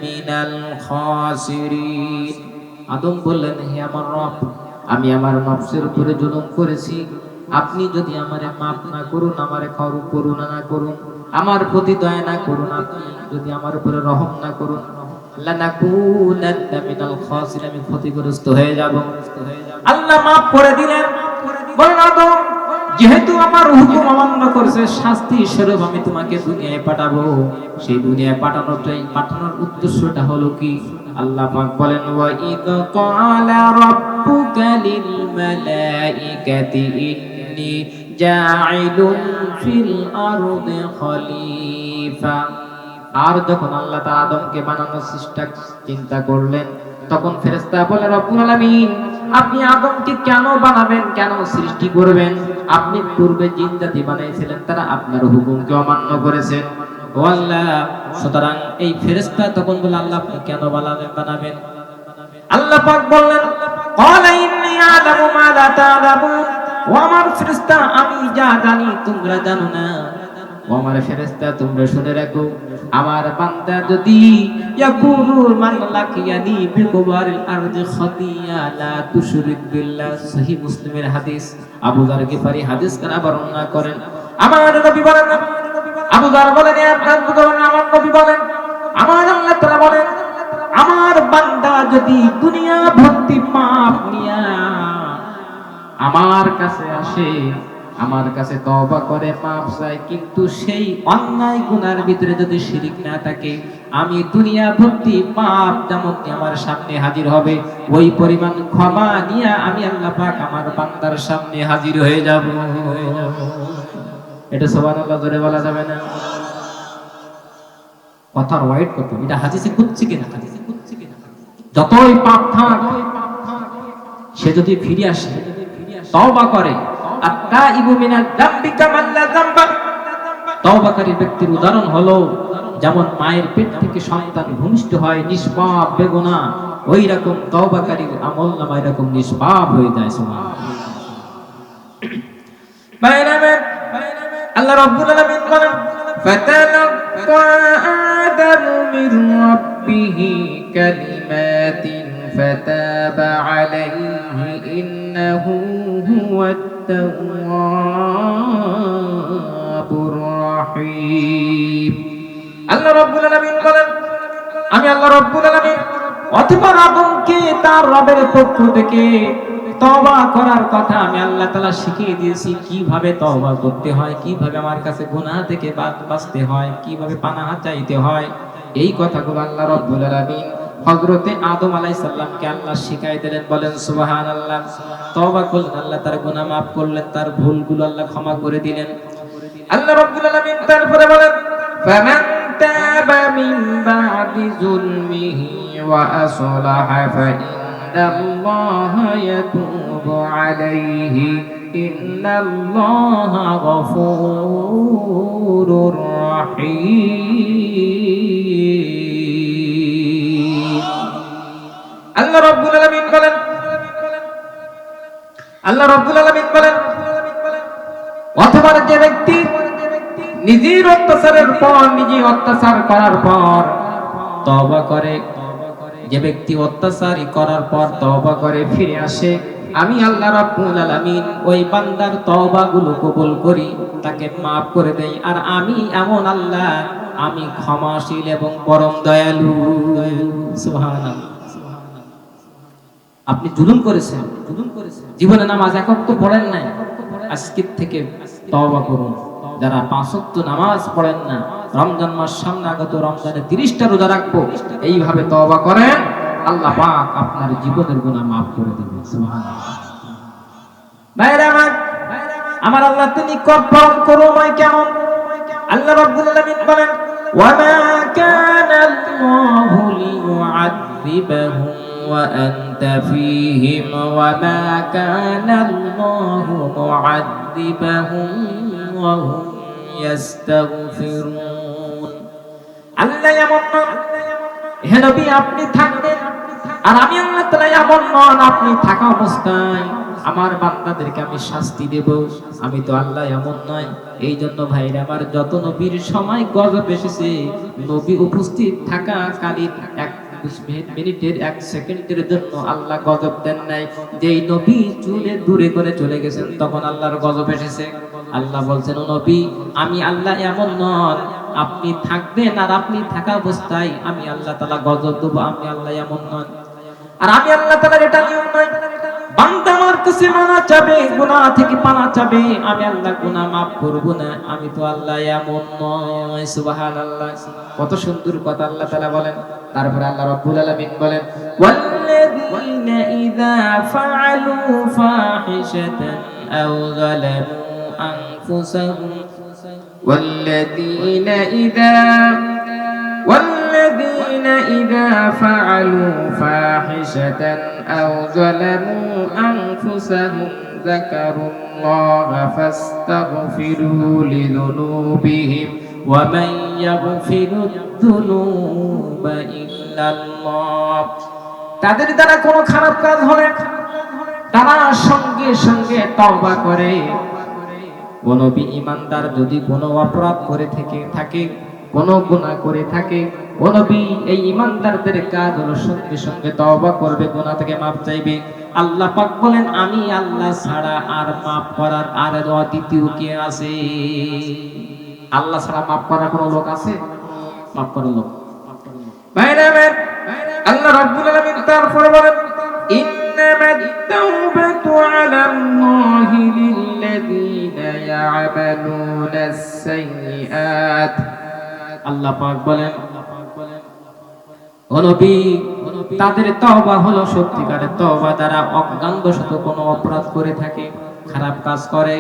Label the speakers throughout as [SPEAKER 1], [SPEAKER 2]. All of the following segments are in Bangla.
[SPEAKER 1] মিনাল খাসিরিন। আদম বললেন, হে আমার রব, আমি আমার নফসের উপরে জুলুম করেছি। আপনি যদি আমারে মাফ না করুন, আমারে করুণা না করুন, আমার প্রতি দয়া না করুন, আপনি যদি আমার উপরে রহম না করুন, লানাকুনান্না মিনাল খাসিরিন, আমি ক্ষতিগ্রস্ত হয়ে যাব। আল্লাহ মাফ করে দিলেন। বলেন, আদম, যেহেতু আমার হুকুম অমান্য করেছে, শাস্তি স্বরূপ আমি তোমাকে দুনিয়ায় পাঠাবো। সেই দুনিয়ায় পাঠানোর উদ্দেশ্যটা হলো কি? আল্লাহ পাক বলেন, ওয়া ইদ ক্বালা রাব্বুকা লিল মালাইকাতি ইন্নী জাঈলুন ফিল আরদি খলিফা। আর যখন আল্লাহ তাআলা আদমকে বানানোর চিন্তা করলেন, তখন ফেরেশতা বলে, রব্বুল আলামিন, আপনি আদমকে কেন বানাবেন, কেন সৃষ্টি করবেন? আপনি পূর্বে জিন জাতি বানাইছিলেন, তারা আপনার হুকুমকে অমান্য করেছেন। ও আল্লাহ, সুতরাং এই ফেরেশতা তখন বলে, আল্লাহ আপনি কেন বানাবেন? আল্লাহ পাক বললেন, ক্বালা ইন্নী আ'লামু মা লা তা'লামুন, ও আমার ফেরেশতা, আমি যা জানি তোমরা জানো না। ও আমার ফেরেশতা, তোমরা শুনে রাখো, আমার বান্দা যদি ইয়াকুলুল মান লাকিয়ানি বিকুবারিল আরদি খাতিয়া লা তুশরিক বিল্লাহ, সহিহ মুসলিমের হাদিস, আবু যার গিফারি হাদিস কারা বর্ণনা করেন। আমার নবী বলেন, আবু যার বলেন, আপনার আমার নবী বলেন, আমার আল্লাহ তাআলা বলেন, আমার বান্দা যদি দুনিয়া ভর্তি পাপ নিয়া আমার কাছে আসে, আমার কাছে তওবা করে, মাফ চায়, কিন্তু সেই অন্যায় গুনার ভিতরে যদি শিরিক না থাকে, আমি দুনিয়া ভর্তি পাপ যেমন আমার সামনে হাজির হবে, ওই পরিমাণ ক্ষমা নিয়ে আমি আল্লাহ পাক আমার বান্দার সামনে হাজির হয়ে যাব। এটা সুবহানাল্লাহ জোরে বলা যাবে না? কথার ওয়াইড কত, এটা হাদিসে কুদসি কিনা? যতই পাপ থাক, সে যদি ফিরে আসে, তওবা করে, আত-তাইবু মিনাল যামবি কামান লা যামবা, তওবাকারী ব্যক্তির উদাহরণ হলো যেমন মায়ের পেট থেকে সন্তান ভূমিষ্ঠ হয় নিষ্পাপ বেগুনাহ, ওই রকম তওবাকারীর আমলনামা এরকম নিষ্পাপ হয়ে যায়। সুবহানাল্লাহ। বাইরামের আল্লাহ রাব্বুল আলামিন বলেন, ফাতালাক্কা আদামু মির রাব্বিহি কালিমাতিন ফাতাবা আলাইহি ইন্নাহু হুয়াত তাওয়াবুর রহিম। আল্লাহ রাব্বুল আলামিন বলেন, আমি আল্লাহ রাব্বুল আলামিন অতঃপর আদমকে তার রবের পক্ষ থেকে তওবা করার কথা আমি আল্লাহ তাআলা শিখিয়ে দিয়েছি, কিভাবে তওবা করতে হয়, কিভাবে আমার কাছে গুনাহ থেকে বাঁচতে হয়, কিভাবে পানাহ চাইতে হয়। এই কথাগুলো আল্লাহ রাব্বুল আলামিন হযরতে আদম আলাইহিস সালামকে আল্লাহ শিখিয়ে দিলেন। বলেন সুবহানাল্লাহ। তওবা করলেন, আল্লাহ তার গুনাহ maaf করলেন, তার ভুলগুলো আল্লাহ ক্ষমা করে দিলেন। আল্লাহ রাব্বুল আলামিন তারপরে বলেন, ফামান তাবা মিন বা'দি যুলমিহি ওয়া আসলাহা ফা ইন্নাল্লাহা ইয়াতুবু আলাইহি ইন্নাল্লাহা গফুরুর রহিম। আল্লাহ রাব্বুল আলামিন বলেন, অথবা যে ব্যক্তি নিজের অত্যাচারের পর, নিজে অত্যাচার করার পর তওবা করে, যে ব্যক্তি অত্যাচারী করার পর তওবা করে ফিরে আসে, আমি আল্লাহ রাব্বুল আলামিন ওই বান্দার তওবাগুলো কবুল করি, তাকে maaf করে দেই। আর আমি এমন আল্লাহ, আমি ক্ষমাশীল এবং পরম দয়ালু। সুবহানাল্লাহ। আপনি জুলুম করেছেন, জীবনে নামাজ এক ওয়াক্ত পড়েন নাই, আজকে থেকে তওবা করুন। যারা 5 ওয়াক্ত নামাজ পড়েন না, রমজান মাস সামনে আগত, রমজানে 30টা রোজা রাখবো, এইভাবে তওবা করেন, আল্লাহ পাক আপনার জীবনের গুনাহ maaf করে দিবেন। সুবহানাল্লাহ। ভাইরা আমার আল্লাহ তিনি কর্পণ করুণাময় কেমন? আল্লাহ রাব্বুল আলামিন বলেন, ওয়া মা কানা আল্লাহু লিয়ুআযিবাহুম ওয়া আনতা ফীহিম ওয়া মা কানা আল্লাহু মুআযিবাহুম ওয়া হুম ইস্তাগফিরুন। আল্লাহ এমন, হে নবী আপনি থাকবেন, আর আমি আল্লাহ তাআলা এমন নন আপনি থাকা অবস্থায় আমার বান্দাদেরকে আমি শাস্তি দেব, আমি তো আল্লাহ এমন নয়। এই জন্য ভাইরা আমার, যত নবীর সময় গজব এসেছে, নবী উপস্থিত থাকা কালীন এক মিনিটের, এক সেকেন্ডের জন্য আল্লাহ গজব দেন নাই। যেই নবী চুলে দূরে করে চলে গেছেন তখন আল্লাহর গজব এসেছে। আল্লাহ বলছেন, ও নবী, আমি আল্লাহ এমন নন আপনি থাকবেন আর আপনি থাকা অবস্থায় আমি আল্লাহ তাআলা গজব দেব, আমি আল্লাহ এমন নন। আর আমি আল্লাহ তাআলার এটা নিয়ম নয়, বান্দা আমার কাছে মানা চাবে, গুনাহ থেকে পানা চাবে, আমি আল্লাহ গুনাহ মাফ করব না, আমি তো আল্লাহ এমন নয়। সুবহানাল্লাহ, কত সুন্দর কথা আল্লাহ তাআলা বলেন। তারপরে আল্লাহ রাব্বুল আলামিন বলেন, ওয়াল্লাযীনা ইযা ফাআলু ফাহিশাতান আও যালামু আনফুসাহুম والذين إذا فعلوا فاحشة أو ظلموا أنفسهم ذكروا الله فاستغفروا لذنوبهم ومن يغفر الذنوب إلا الله। তাদের দ্বারা কোনো খারাপ কাজ হলে তারা সঙ্গে সঙ্গে তওবা করে। কোন ঈমানদার যদি কোনো অপরাধ করে থাকে, কোন গুনাহ করে থাকে, ও নবী, এই ঈমানদারদের কাজ হলো সঙ্গে সঙ্গে তওবা করবে, গুনাহ থেকে মাফ চাইবে। আল্লাহ পাক বলেন, আমি আল্লাহ ছাড়া আর মাফ করার আর দ্বিতীয় কে আছে? আল্লাহ ছাড়া মাফ করার কোন লোক আছে? মাফ করার লোক ভাইরা, আল্লাহ রাব্বুল আলামিন তারপরে বলেন, ইন্নামাত তাওবাতু আলাল্লাহি লিল্লাযীনা ইয়া'মালুনাস সাইয়্যাত। আল্লাহ পাক বলেন, ও নবী, তাদের তওবা হলো সত্যিকারের তওবা, যারা অজ্ঞানবশত কোনো অপরাধ করে থাকে, খারাপ কাজ করে,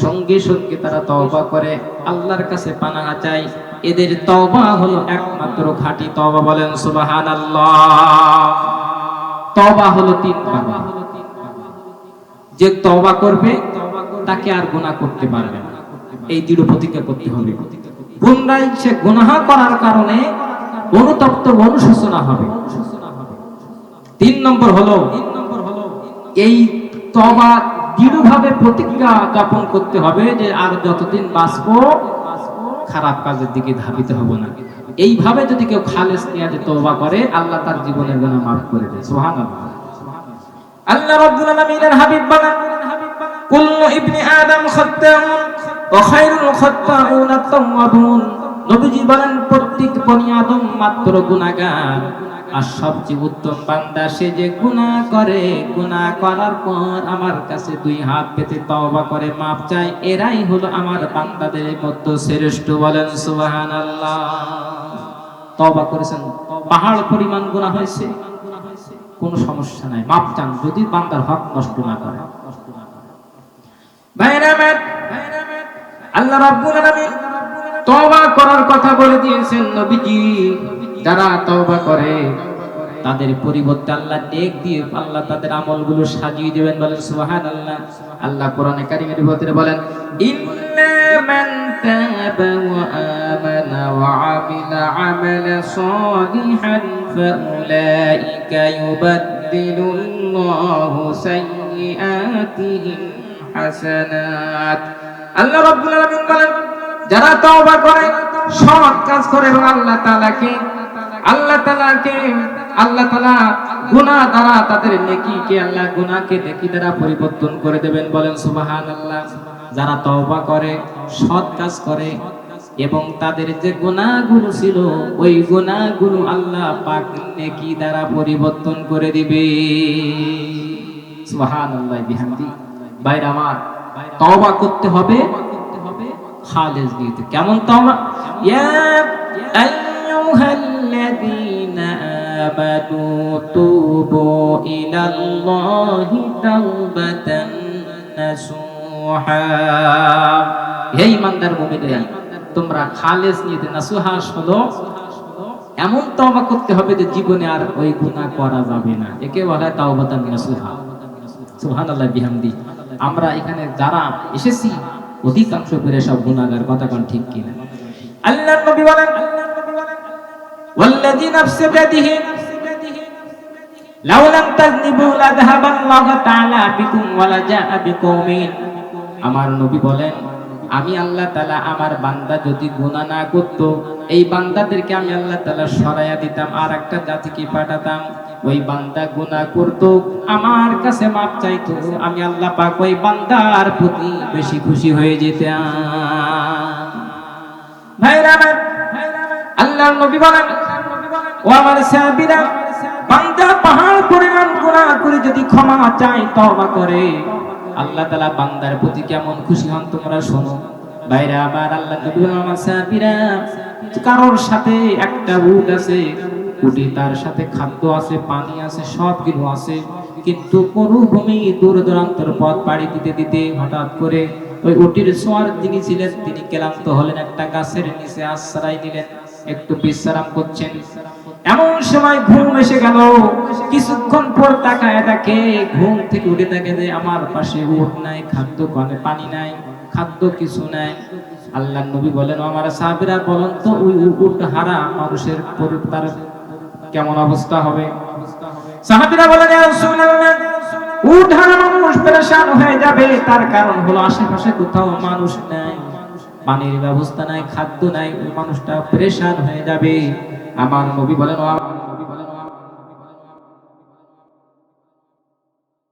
[SPEAKER 1] সঙ্গে সঙ্গে তারা তওবা করে, আল্লাহর কাছে পানাহ চায়, এদের তওবা হলো একমাত্র খাঁটি তওবা। বলেন সুবহানাল্লাহ। তওবা হলো তিন ভাগ। যে তওবা করবে তাকে আর গুনাহ করতে পারবে না, এই দৃঢ় প্রতিজ্ঞা করতে হবে। পুনরায় সে গুনাহ করার কারণে অনুতপ্ত, অনুশোচনা হবে। 3 নম্বর হলো এই তওবা দৃঢ়ভাবে প্রতিজ্ঞা জ্ঞাপন করতে হবে যে আর যতদিন বাঁচবো খারাপ কাজের দিকে ধাবিত হব না। এইভাবে যদি কেউ খালেস নিয়াতে তওবা করে, আল্লাহ তার জীবনের গুনাহ মাফ করে দেয়। সুবহানাল্লাহ। আল্লাহ রাব্বুল আলামিনের হাবিব বলেন, কুল্লু ইবনি আদম খাত্তাউন ওয়া খায়রুল খাত্তাউনা আত-তাওয়াবুন। নবীজি বলেন, প্রত্যেক বনি আদম মাত্র গুনাহগার, আর সবচেয়ে উত্তম বান্দা সে যে গুনাহ করে, গুনাহ করার পর আমার কাছে 2 হাত পেতে তওবা করে মাপ চায়, এরাই হলো আমার বান্দাদের মধ্যে শ্রেষ্ঠ। বলেন সুবহানাল্লাহ। তওবা করেছেন, পাহাড় পরিমাণ গুনাহ হয়েছে, কোনো সমস্যা নাই, মাপ চান, যদি বান্দার হক নষ্ট না করে। ভাইরা, আল্লাহ রাব্বুল আলামিন তওবা করার কথা বলে দিয়েছেন। নবীজি যারা তওবা করে তাদের পরিবর্তে আল্লাহ নেক দিয়ে আল্লাহ তাদের আমলগুলো সাজিয়ে দিবেন। বলেন সুবহানাল্লাহ। আল্লাহ কোরআনে কারীমের ভিতরে বলেন, ইল্লা মান তাবা ওয়া আমানা ওয়া আমিলা আমালান সালিহান ফাউলাইকা ইউবাদদিলুল্লাহু সাইয়্যাতিহিম হাসানাত। আল্লাহ রাব্বুল আলামিন বলেন, যারা তওবা করে, সৎ কাজ করে এবং আল্লাহ তাআলাকে গুনাহ দ্বারা তাদের নেকিকে, আল্লাহ গুনাহকে নেকি দ্বারা পরিবর্তন করে দেবেন। বলেন সুবহানাল্লাহ। যারা তওবা করে, সৎ কাজ করে এবং তাদের যে গুনাহগুলো ছিল ওই গুনাহগুলো আল্লাহ পাক নেকি দ্বারা পরিবর্তন করে দিবে। সুবহানাল্লাহ বিহামদি। ভাইরা আমার, তওবা করতে হবে খালেস নিয়তে। কেমন তওবা? ইয়া আইয়ুহাল্লাযীনা আমানু তুবু ইলাল্লাহি তাওবাতান নাসুহা। হে ঈমানদার মুমিনেরা, তোমরা খালেস নিয়তে নাসুহা হলো এমন তওবা করতে হবে যে জীবনে আর ওই গুনাহ করা যাবে না। একে বলা হয় তাওবাতান নাসুহা। সুবহানাল্লাহ বিহামদি। আমরা এখানে যারা এসেছি অধিকাংশ করে সব গুনাহগার, কথা কোন ঠিক কিনা? আল্লাহর নবী বলেন, ওয়াল্লাযী নাফসু বিয়াদিহি, লাউ লাম তাযনিবু লাযহাবাল্লাহু তাআলা বিকুম ওয়া লাজাআ বিকওমিন। আমার নবী বলেন, আমি আল্লাহ তাআলা আমার বান্দা যদি গুনাহ না করত, এই বান্দাদেরকে আমি আল্লাহ তাআলা সরাইয়া দিতাম, আর একটা জাতিকে পাঠাতাম। ওই বান্দা গুনাহ করত, আমার কাছে মাপ চাইতো, আমি আল্লাহ পাক ওই বান্দার প্রতি বেশি খুশি হয়ে যেতাম। ভাইরা আমার, আল্লাহর নবী বলেন, ও আমার সাহাবীরা, বান্দা পাহাড় পরিমাণ গুনাহ করে যদি ক্ষমা চায়, তওবা করে, আল্লাহ তাআলা বান্দার প্রতি কেমন খুশি হন তোমরা শোনো। ভাইরা আবার আল্লাহ নবী বলেন, আমার সাহাবীরা, কারোর সাথে একটা উট আছে, উটে তার সাথে খাদ্য আছে, পানি আছে, সব কিছু আছে, কিন্তু মরুভূমি দূর দূরান্তর পথ পাড়ি দিতে দিতে হঠাৎ করে ওই উটের সোয়ার যিনি ছিলেন তিনি ক্লান্ত হলেন, একটা গাছের নিচে আশ্রয় নিলেন, একটু বিশ্রাম করছেন। এমন সময় ঘুম এসে গেল। কিছুক্ষণ পর তাকায় দেখে, ঘুম থেকে উঠে দেখে যে আমার পাশে উট নাই, খাদ্য পানি নাই, খাদ্য কিছু নাই। আল্লাহর নবী বলেন, আমার সাহাবীরা বলেন তো, ওই উট হারা মানুষের তার কেমন অবস্থা হবে? সাহাবীরা বলেন, ইয়া রাসূলুল্লাহ, উট হারা মানুষ পেরেশান হয়ে যাবে, তার কারণ হলো আশেপাশে কোথাও মানুষ নাই, পানির ব্যবস্থা নাই, খাদ্য নাই, ওই মানুষটা পেরেশান হয়ে যাবে। আমার নবী বলেন,